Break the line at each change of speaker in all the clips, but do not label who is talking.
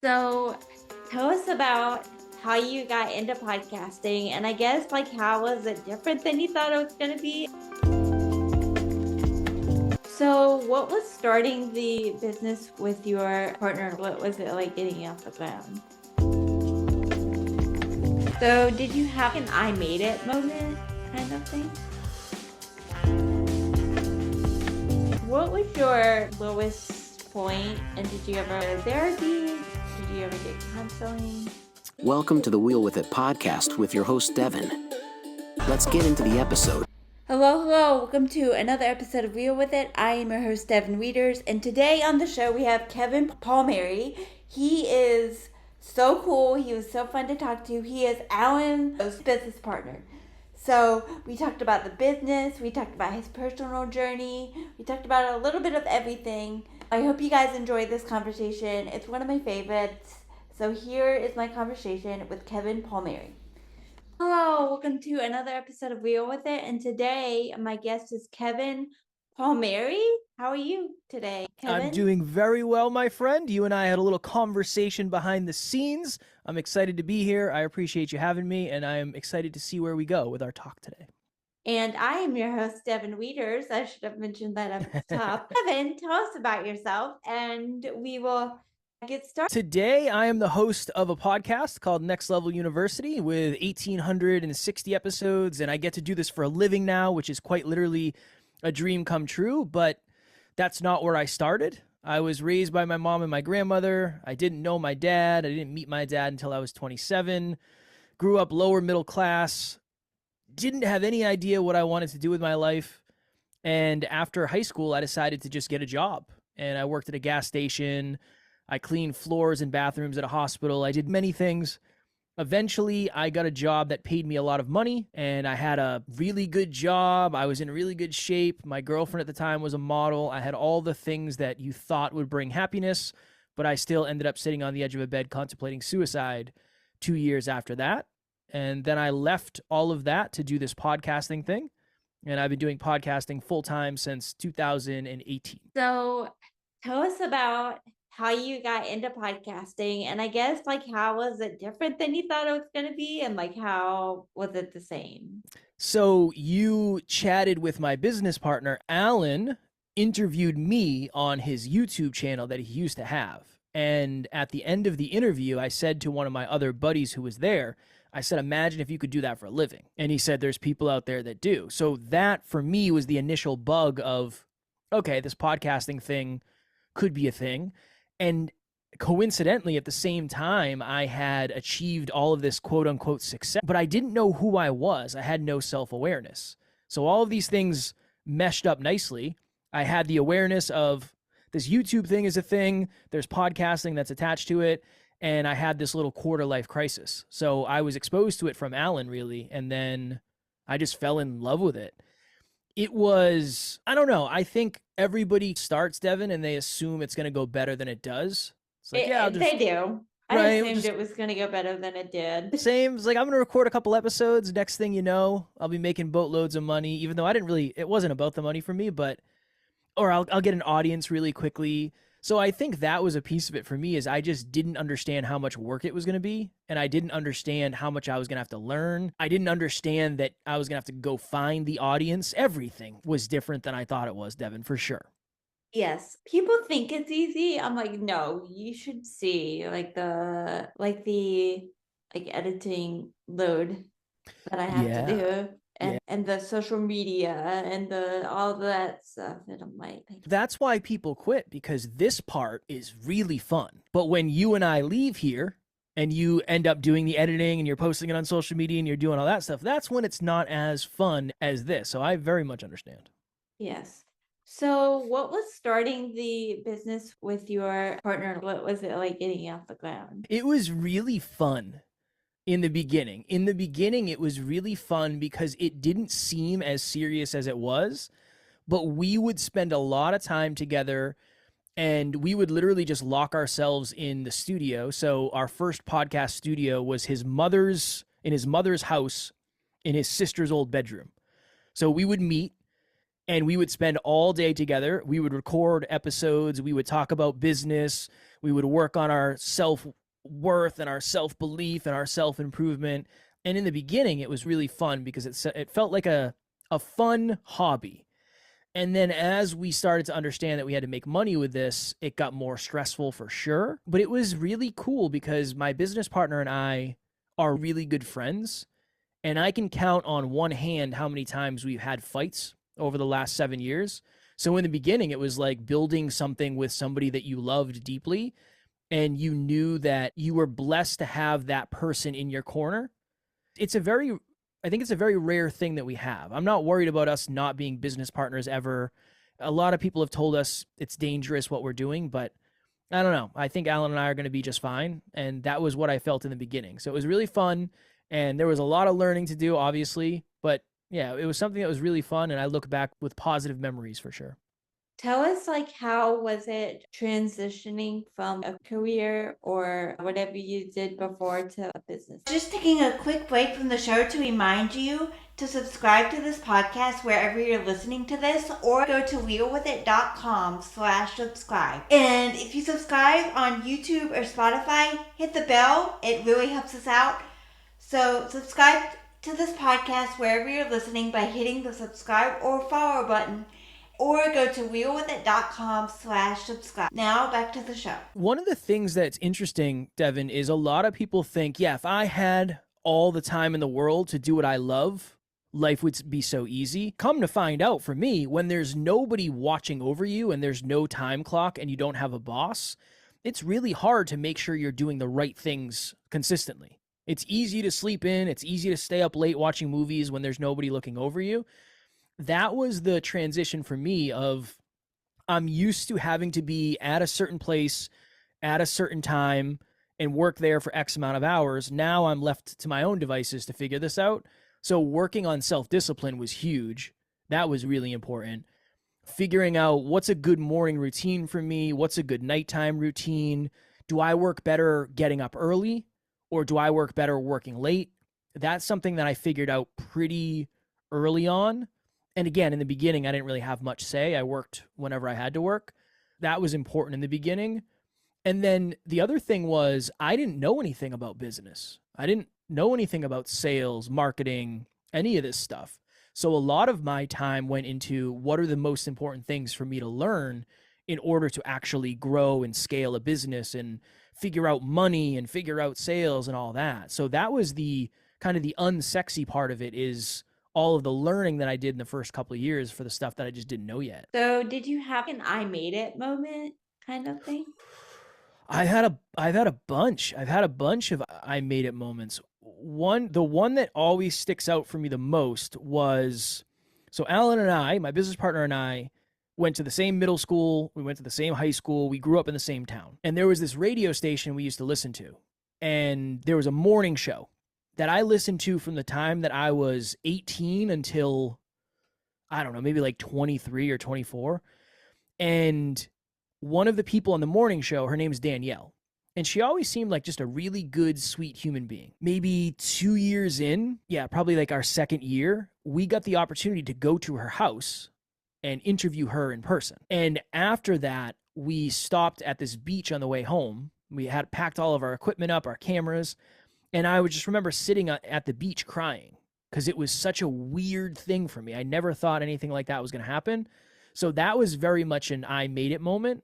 So tell us about how you got into podcasting, and I guess how was it different than you thought it was going to be? So what was starting the business with your partner? What was it like getting off the ground? So did you have an I made it moment kind of thing? What was your lowest point, and did you ever go to therapy? Did you ever get counseling?
Welcome to the Wheel With It podcast with your host, Devon. Let's get into the episode.
Hello. Welcome to another episode of Wheel With It. I am your host, Devon Wieters, and today on the show we have Kevin Palmieri. He is so cool. He was so fun to talk to. He is Alan's business partner. So we talked about the business, we talked about his personal journey, we talked about a little bit of everything. I hope you guys enjoyed this conversation. It's one of my favorites. So here is my conversation with Kevin Palmieri. Hello, welcome to another episode of Wheel With It. And today my guest is Kevin Palmieri. How are you today, Kevin?
I'm doing very well, my friend. You and I had a little conversation behind the scenes. I'm excited to be here. I appreciate you having me, and I'm excited to see where we go with our talk today.
And I am your host, Devon Wieters. I should have mentioned that at the top. Kevin, tell us about yourself, and we will get started.
Today, I am the host of a podcast called Next Level University with 1,860 episodes, and I get to do this for a living now, which is quite literally a dream come true, but that's not where I started. I was raised by my mom and my grandmother. I didn't know my dad. I didn't meet my dad until I was 27. Grew up lower middle class. Didn't have any idea what I wanted to do with my life. And after high school, I decided to just get a job. And I worked at a gas station. I cleaned floors and bathrooms at a hospital. I did many things. Eventually, I got a job that paid me a lot of money, and I had a really good job. I was in really good shape. My girlfriend at the time was a model. I had all the things that you thought would bring happiness, but I still ended up sitting on the edge of a bed contemplating suicide 2 years after that. And then I left all of that to do this podcasting thing, and I've been doing podcasting full-time since 2018.
So tell us about how you got into podcasting, and I guess how was it different than you thought it was going to be, and how was it the same?
So you chatted with my business partner. Alan interviewed me on his YouTube channel that he used to have. And at the end of the interview, I said to one of my other buddies who was there, I said, imagine if you could do that for a living. And he said, there's people out there that do. So that for me was the initial bug of, okay, this podcasting thing could be a thing. And coincidentally, at the same time, I had achieved all of this quote unquote success, but I didn't know who I was. I had no self-awareness. So all of these things meshed up nicely. I had the awareness of this YouTube thing is a thing. There's podcasting that's attached to it. And I had this little quarter life crisis. So I was exposed to it from Alan, really. And then I just fell in love with it. It was, I don't know. I think everybody starts, Devon, and they assume it's going to go better than it does. It's like,
they do. I assumed it was going to go better than it did.
Same. It's like, I'm going to record a couple episodes. Next thing you know, I'll be making boatloads of money, even though it wasn't about the money for me, or I'll get an audience really quickly. So I think that was a piece of it for me, is I just didn't understand how much work it was going to be. And I didn't understand how much I was going to have to learn. I didn't understand that I was going to have to go find the audience. Everything was different than I thought it was, Devon, for sure.
Yes. People think it's easy. I'm like, no, you should see the editing load that I have to do. And the social media and all that stuff. And I'm like,
that's why people quit, because this part is really fun. But when you and I leave here and you end up doing the editing and you're posting it on social media and you're doing all that stuff, that's when it's not as fun as this. So I very much understand.
Yes. So what was starting the business with your partner? What was it like getting off the ground?
It was really fun. In the beginning, it was really fun because it didn't seem as serious as it was, but we would spend a lot of time together and we would literally just lock ourselves in the studio. So our first podcast studio was in his mother's house in his sister's old bedroom. So we would meet and we would spend all day together. We would record episodes. We would talk about business. We would work on our self-worth and our self-belief and our self-improvement. And in the beginning, it was really fun because it felt like a fun hobby. And then as we started to understand that we had to make money with this, it got more stressful for sure. But it was really cool because my business partner and I are really good friends. And I can count on one hand how many times we've had fights over the last 7 years. So in the beginning, it was like building something with somebody that you loved deeply. And you knew that you were blessed to have that person in your corner. I think it's a very rare thing that we have. I'm not worried about us not being business partners ever. A lot of people have told us it's dangerous what we're doing, but I don't know. I think Alan and I are going to be just fine. And that was what I felt in the beginning. So it was really fun. And there was a lot of learning to do, obviously. But yeah, it was something that was really fun. And I look back with positive memories for sure.
Tell us, like, how was it transitioning from a career or whatever you did before to a business? Just taking a quick break from the show to remind you to subscribe to this podcast wherever you're listening to this, or go to realwithit.com/subscribe. And if you subscribe on YouTube or Spotify, hit the bell. It really helps us out. So subscribe to this podcast wherever you're listening by hitting the subscribe or follow button, or go to realwithit.com/subscribe. Now back to the show.
One of the things that's interesting, Devon, is a lot of people think, yeah, if I had all the time in the world to do what I love, life would be so easy. Come to find out, for me, when there's nobody watching over you and there's no time clock and you don't have a boss, it's really hard to make sure you're doing the right things consistently. It's easy to sleep in. It's easy to stay up late watching movies when there's nobody looking over you. That was the transition for me of I'm used to having to be at a certain place at a certain time and work there for X amount of hours. Now I'm left to my own devices to figure this out. So working on self-discipline was huge. That was really important. Figuring out what's a good morning routine for me, what's a good nighttime routine. Do I work better getting up early or do I work better working late? That's something that I figured out pretty early on. And again, in the beginning, I didn't really have much say. I worked whenever I had to work. That was important in the beginning. And then the other thing was I didn't know anything about business. I didn't know anything about sales, marketing, any of this stuff. So a lot of my time went into what are the most important things for me to learn in order to actually grow and scale a business and figure out money and figure out sales and all that. So that was the kind of the unsexy part of it, is all of the learning that I did in the first couple of years for the stuff that I just didn't know yet.
So did you have an I made it moment kind of thing?
I've had a bunch. I've had a bunch of I made it moments. The one that always sticks out for me the most was, so Alan and I, my business partner and I, went to the same middle school. We went to the same high school. We grew up in the same town. And there was this radio station we used to listen to. And there was a morning show that I listened to from the time that I was 18 until, I don't know, maybe like 23 or 24. And one of the people on the morning show, her name is Danielle. And she always seemed like just a really good, sweet human being. Maybe 2 years in, probably like our second year, we got the opportunity to go to her house and interview her in person. And after that, we stopped at this beach on the way home. We had packed all of our equipment up, our cameras. And I would just remember sitting at the beach crying because it was such a weird thing for me. I never thought anything like that was going to happen. So that was very much an I made it moment.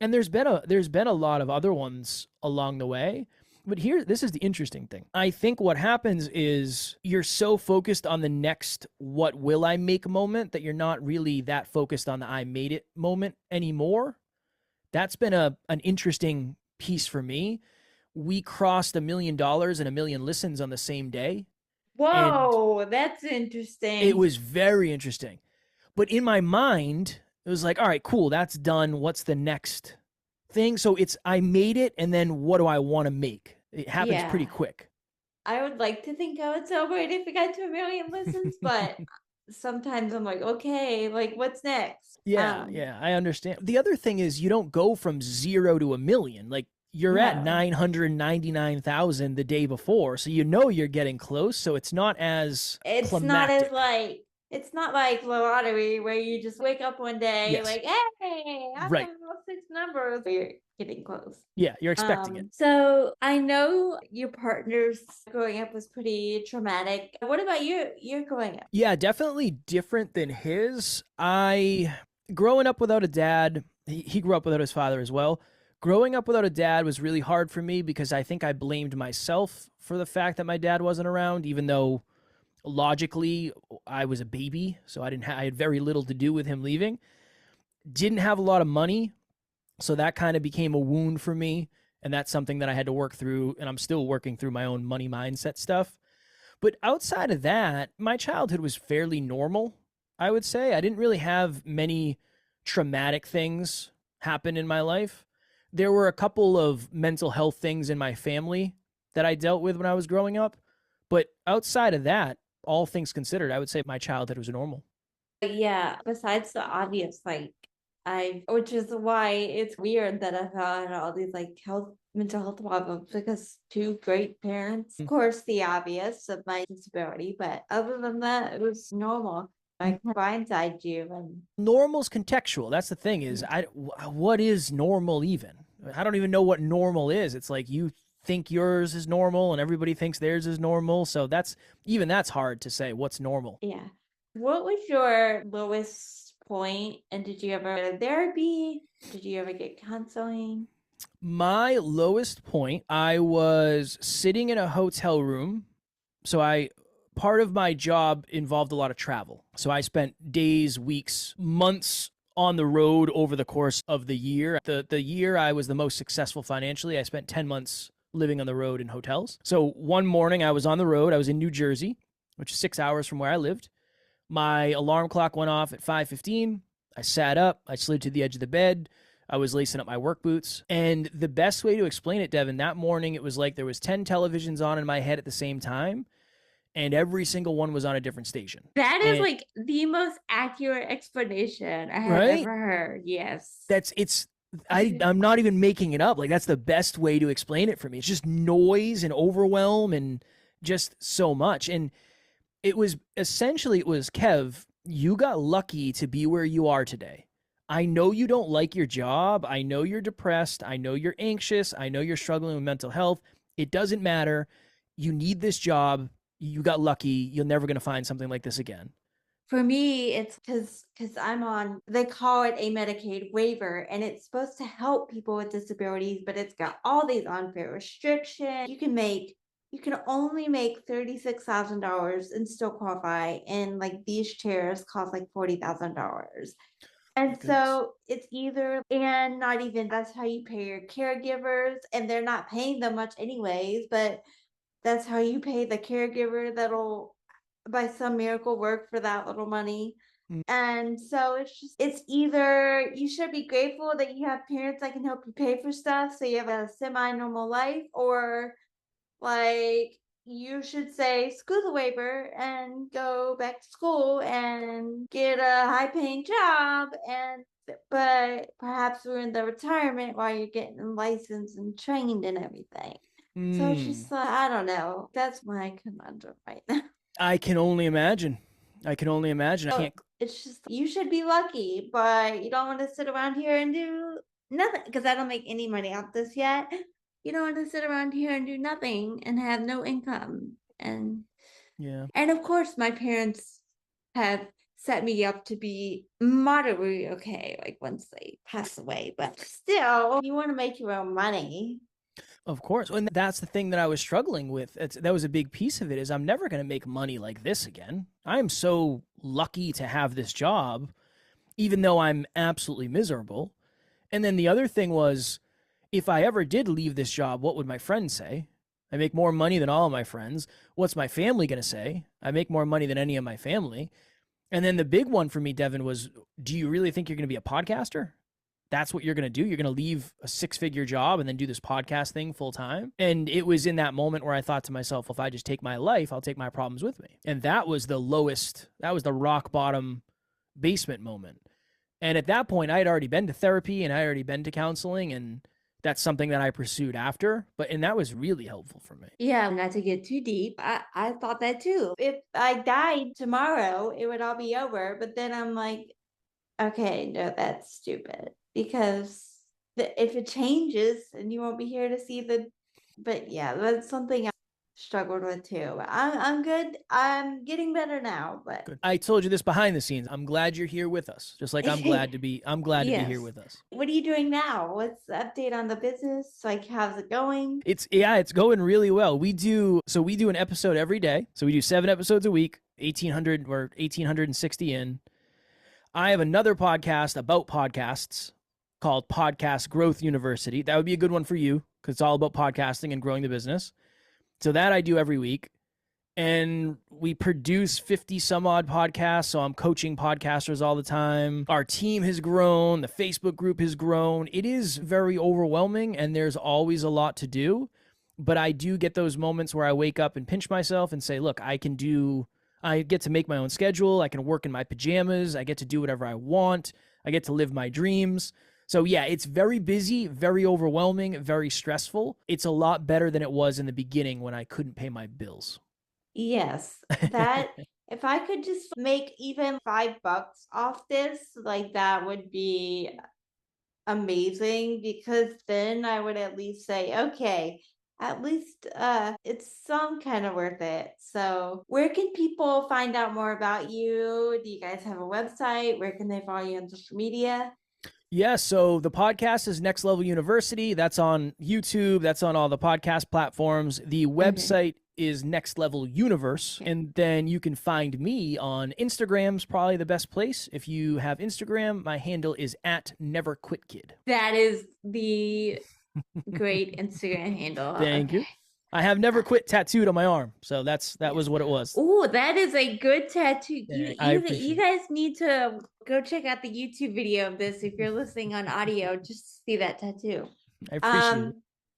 And there's been a lot of other ones along the way. But this is the interesting thing. I think what happens is you're so focused on the next what will I make moment that you're not really that focused on the I made it moment anymore. That's been an interesting piece for me. We crossed $1 million and 1 million listens on the same day.
Whoa, that's interesting.
It was very interesting. But in my mind, it was like, all right, cool, that's done. What's the next thing? So I made it, and then what do I want to make? It happens pretty quick.
I would like to think I would celebrate if we got to 1 million listens, but sometimes I'm like, okay, like what's next?
Yeah, I understand. The other thing is you don't go from 0 to 1 million. Like you're at 999,000 the day before, so you know you're getting close. So it's not as
it's
climactic.
not as like It's not like the lottery where you just wake up one day
Yes.
like, hey, I
Right.
got all six numbers. You're getting close.
Yeah, you're expecting it.
So I know your partner's growing up was pretty traumatic. What about your growing up?
Yeah, definitely different than his. Growing up without a dad, he grew up without his father as well. Growing up without a dad was really hard for me because I think I blamed myself for the fact that my dad wasn't around, even though logically I was a baby, so I had very little to do with him leaving. Didn't have a lot of money, so that kind of became a wound for me, and that's something that I had to work through, and I'm still working through my own money mindset stuff. But outside of that, my childhood was fairly normal, I would say. I didn't really have many traumatic things happen in my life. There were a couple of mental health things in my family that I dealt with when I was growing up. But outside of that, all things considered, I would say my childhood was normal.
Yeah, besides the obvious, like which is why it's weird that I've had all these like mental health problems because two great parents. Of course, the obvious of my disability, but other than that, it was normal. I blindside you and
Normal's contextual. That's the thing is, what is normal even? I don't even know what normal is. It's like you think yours is normal and everybody thinks theirs is normal. So that's hard to say what's normal.
yeah. What was your lowest point? And did you ever go to therapy? Did you ever get counseling?
My lowest point, I was sitting in a hotel room. So part of my job involved a lot of travel. So I spent days, weeks, months on the road over the course of the year. The year I was the most successful financially, I spent 10 months living on the road in hotels. So one morning I was on the road. I was in New Jersey, which is 6 hours from where I lived. My alarm clock went off at 5:15. I sat up. I slid to the edge of the bed. I was lacing up my work boots. And the best way to explain it, Devin, that morning it was like there was 10 televisions on in my head at the same time, and every single one was on a different station.
That is like the most accurate explanation I have ever heard. Yes.
I'm not even making it up. Like that's the best way to explain it for me. It's just noise and overwhelm and just so much. And it was Kev, you got lucky to be where you are today. I know you don't like your job. I know you're depressed. I know you're anxious. I know you're struggling with mental health. It doesn't matter. You need this job. You got lucky. You're never going to find something like this again.
For me, it's because I'm on, they call it a Medicaid waiver, and it's supposed to help people with disabilities, but it's got all these unfair restrictions. You can only make $36,000 and still qualify. And like these chairs cost like $40,000. And so it's and not even that's how you pay your caregivers, and they're not paying them much anyways, but that's how you pay the caregiver that'll by some miracle work for that little money. And so it's either you should be grateful that you have parents that can help you pay for stuff so you have a semi-normal life, or like you should say screw the waiver and go back to school and get a high paying job, but perhaps ruin the retirement while you're getting licensed and trained and everything. So it's just like, I don't know. That's my conundrum right now.
I can only imagine. I can't.
It's just you should be lucky, but you don't want to sit around here and do nothing because I don't make any money off this yet. You don't want to sit around here and do nothing and have no income. And of course my parents have set me up to be moderately okay, like once they pass away. But still, you want to make your own money.
Of course. And that's the thing that I was struggling with. That was a big piece of it is I'm never going to make money like this again. I am so lucky to have this job, even though I'm absolutely miserable. And then the other thing was, if I ever did leave this job, what would my friends say? I make more money than all of my friends. What's my family going to say? I make more money than any of my family. And then the big one for me, Devin, was, do you really think you're going to be a podcaster? That's what you're going to do? You're going to leave a 6-figure job and then do this podcast thing full time? And it was in that moment where I thought to myself, if I just take my life, I'll take my problems with me. And that was the lowest, that was the rock bottom basement moment. And at that point, I had already been to therapy and I had already been to counseling. And that's something that I pursued after. And that was really helpful for me.
Yeah, not to get too deep. I thought that too. If I died tomorrow, it would all be over. But then I'm like, okay, no, that's stupid. Because if it changes and you won't be here to see but yeah, that's something I struggled with too. I'm good. I'm getting better now, but
Good. I told you this behind the scenes. I'm glad you're here with us. Just like I'm glad to be here
Yes.
with us.
What are you doing now? What's the update on the business? Like, how's it going?
It's going really well. We do an episode every day. So we do 7 episodes a week, 1800 or 1860 in. I have another podcast about podcasts called Podcast Growth University. That would be a good one for you because it's all about podcasting and growing the business. So that I do every week. And we produce 50 some odd podcasts. So I'm coaching podcasters all the time. Our team has grown. The Facebook group has grown. It is very overwhelming and there's always a lot to do. But I do get those moments where I wake up and pinch myself and say, look, I get to make my own schedule. I can work in my pajamas. I get to do whatever I want. I get to live my dreams. So yeah, it's very busy, very overwhelming, very stressful. It's a lot better than it was in the beginning when I couldn't pay my bills.
Yes, that if I could just make even $5 off this, like that would be amazing because then I would at least say, okay, at least it's some kind of worth it. So where can people find out more about you? Do you guys have a website? Where can they follow you on social media?
Yeah, so the podcast is Next Level University. That's on YouTube. That's on all the podcast platforms. The website is Next Level Universe. And then you can find me on Instagram's probably the best place. If you have Instagram, my handle is @NeverQuitKid.
That is the great Instagram handle.
Thank you. I have Never Quit tattooed on my arm. So that was what it was.
Oh, that is a good tattoo. You
You
guys need to go check out the YouTube video of this if you're listening on audio, just to see that tattoo.
I appreciate it.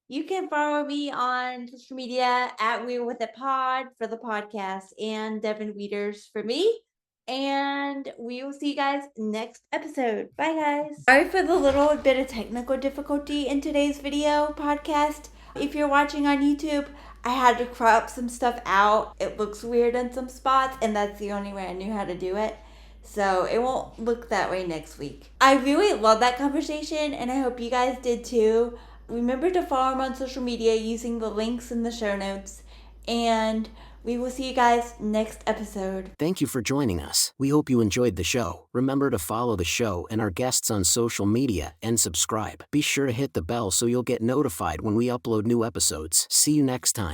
You can follow me on social media @WeWeWithItPod for the podcast and Devon Wieters for me. And we will see you guys next episode. Bye, guys. Sorry for the little bit of technical difficulty in today's video podcast. If you're watching on YouTube, I had to crop some stuff out. It looks weird in some spots, and that's the only way I knew how to do it. So it won't look that way next week. I really love that conversation, and I hope you guys did too. Remember to follow him on social media using the links in the show notes. And we will see you guys next episode.
Thank you for joining us. We hope you enjoyed the show. Remember to follow the show and our guests on social media and subscribe. Be sure to hit the bell so you'll get notified when we upload new episodes. See you next time.